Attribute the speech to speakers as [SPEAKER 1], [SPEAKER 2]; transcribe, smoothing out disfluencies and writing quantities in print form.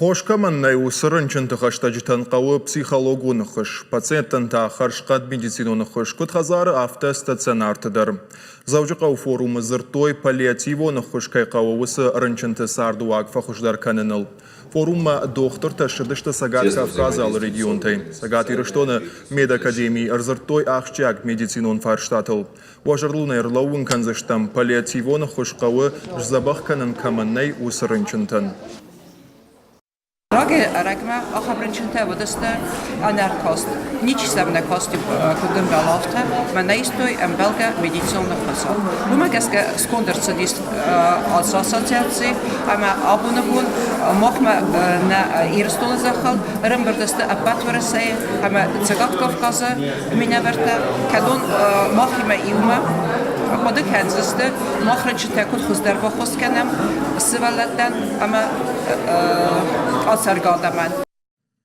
[SPEAKER 1] Qo'shqamanday usırınçın tıxaştacıtan qağı psixologunu xış, patsiyentin ta xarşqat medicinonu xış, kut xazarı afta stacionartıdır. Zavcı qağı forumu zırtoy paliativonu xış kay qağı usı rınçıntı sardu vaqfa xışdar kanınıl. Forumma doktor taşıdıştı Sagat Kafkazal regiontay. Sagat irıştonu medakademii arzırtoy axçak medicinon farştatıl. Vajarluna erlavun kanzıştam paliativonu xış qağı jzabaq kanın kamannay usırınçıntan.
[SPEAKER 2] Ragma охабранчинта водоста анаркост. Нич съм на кости кудъм балавта, ма наистой амбелга медицинна хаса. Бумагаска скондърцадист als асоциации, ама абунабун мохма на ирстона захал, ръмбърдаста апатварасай, ама цагат Кавказа минаверта, кадон мохима иума, خودک هنزسته مخرج تکود خوددار با خود کنم سوالتن اما آسرگادمان